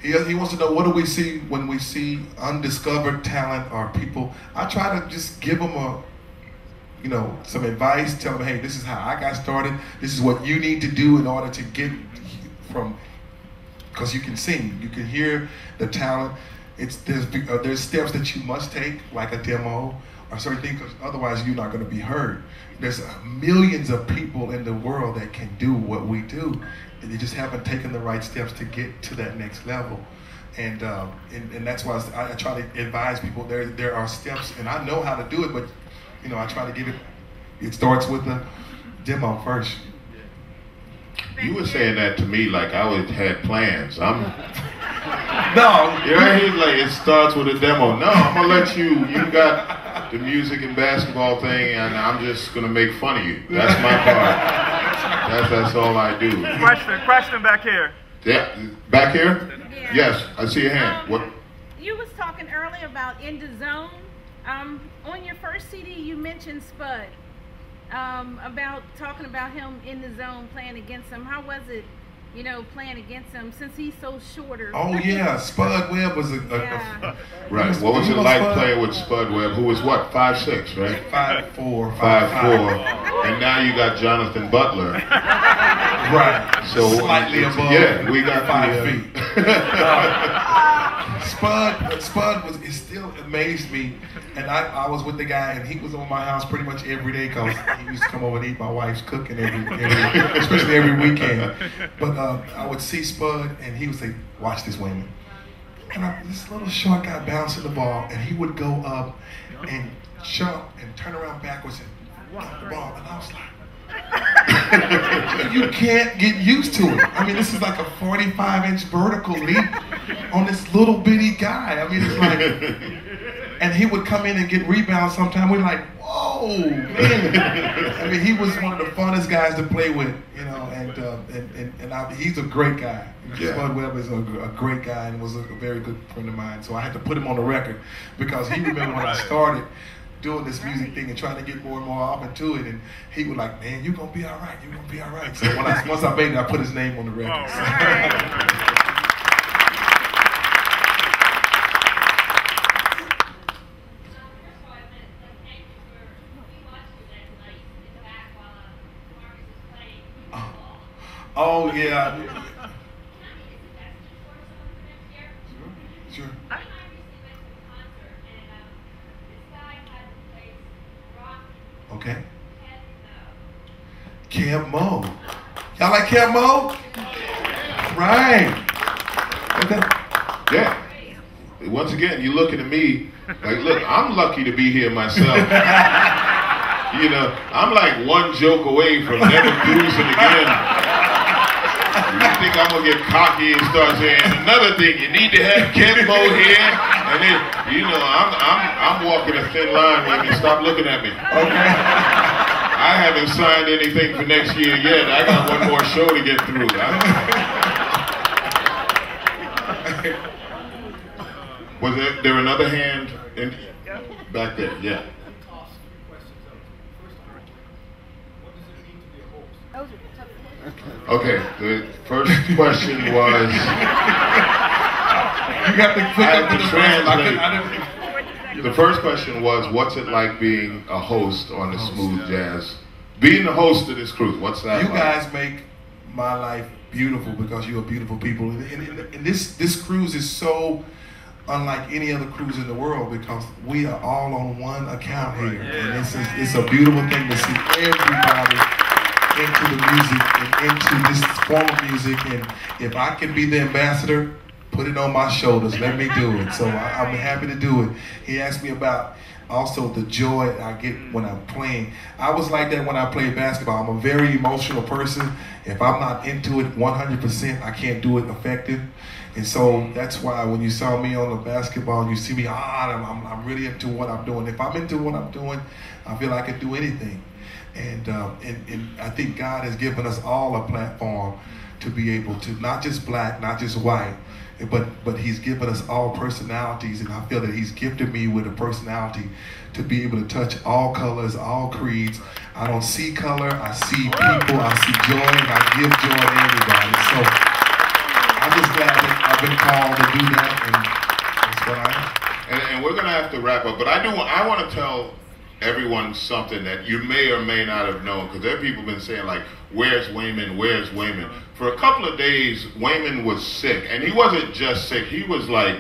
He wants to know, what do we see when we see undiscovered talent or people? I try to just give them some advice, tell them, hey, this is how I got started. This is what you need to do in order to get because you can sing, you can hear the talent. There's steps that you must take, like a demo or certain things, because otherwise you're not going to be heard. There's millions of people in the world that can do what we do, and they just haven't taken the right steps to get to that next level. And that's why I try to advise people. There are steps, and I know how to do it, but I try to give it. It starts with the demo first. You were saying that to me like I had plans. No. Yeah, he's like, it starts with a demo. No, I'm gonna let you got the music and basketball thing, and I'm just gonna make fun of you. That's my part. That's all I do. Question back here. Yeah, back here? Yeah. Yes, I see a hand. What? You was talking earlier about In the Zone. On your first CD, you mentioned Spud. About talking about him in the zone, playing against him. How was it, playing against him since he's so shorter? Oh yeah, Spud Webb was right. What was it like playing with Spud Webb, who was what, 5'6", right? 5'4", 5'4", and now you got Jonathan Butler. Right. So slightly above. Yeah, we got 5 feet. Spud it still amazed me, and I was with the guy, and he was on my house pretty much every day because he used to come over and eat my wife's cooking especially every weekend. But I would see Spud, and he would say, "Watch this, Wayman." And this little short guy bouncing the ball, and he would go up and jump and turn around backwards and knock the ball, and I was like, you can't get used to it. I mean, this is like a 45-inch vertical leap on this little bitty guy. I mean, it's like, and he would come in and get rebounds sometime. We're like, whoa, man. I mean, he was one of the funnest guys to play with, and he's a great guy. Yeah. Spud Webb is a great guy and was a very good friend of mine. So I had to put him on the record because he remembered when I started doing this music thing and trying to get more and more off into it, and he was like, "Man, you're gonna be all right. You're gonna be all right." So once I made it, I put his name on the record. Oh yeah. Sure. Okay. Camp Mo. Y'all like Camp Mo? Right. Okay. Yeah. Once again, you're looking at me like, look, I'm lucky to be here myself. I'm like one joke away from never cruising again. You think I'm gonna get cocky and start saying another thing? You need to have Camp Mo here, and then I'm walking a thin line when you stop looking at me. Okay. I haven't signed anything for next year yet. I got one more show to get through. Was there another hand back there? Yeah. Okay, the first question was. You got to pick up the translate. The first question was, what's it like being a host on the Smooth Jazz? Being the host of this cruise, what's that You like? guys make my life beautiful because you are beautiful people. And this cruise is so unlike any other cruise in the world because we are all on one account here. And it's a beautiful thing to see everybody into the music and into this form of music. And if I can be the ambassador, put it on my shoulders. Let me do it. So I'm happy to do it. He asked me about also the joy I get when I'm playing. I was like that when I played basketball. I'm a very emotional person. If I'm not into it 100%, I can't do it effective. And so that's why when you saw me on the basketball and you see me, I'm really into what I'm doing. If I'm into what I'm doing, I feel I can do anything. And I think God has given us all a platform to be able to, not just black, not just white, but he's given us all personalities, and I feel that he's gifted me with a personality to be able to touch all colors, all creeds. I don't see color, I see people, I see joy, and I give joy to everybody. So I just glad that I've been called to do that, and that's what I am. And we're gonna have to wrap up, but I want to tell everyone something that you may or may not have known, because there are people been saying like, where's Wayman, where's Wayman? For a couple of days, Wayman was sick, and he wasn't just sick, he was like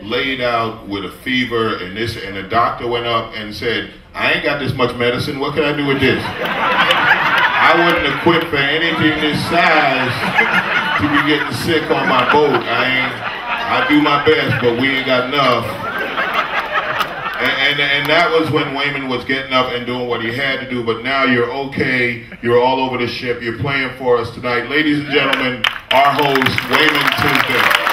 laid out with a fever and this, and the doctor went up and said, I ain't got this much medicine, what can I do with this? I wasn't equipped for anything this size to be getting sick on my boat. I do my best, but we ain't got enough. And that was when Wayman was getting up and doing what he had to do, but now you're okay, you're all over the ship, you're playing for us tonight. Ladies and gentlemen, our host, Wayman Tisdale.